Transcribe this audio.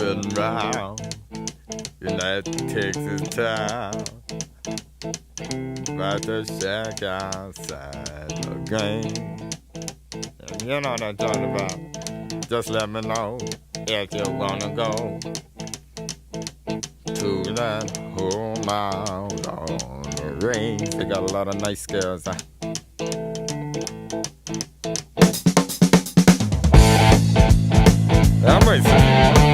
sitting round. United Texas town. About to shack outside the game. You know what I'm talking about. Just let me know if you wanna go to that home out on the range. They got a lot of nice girls. I'm racing.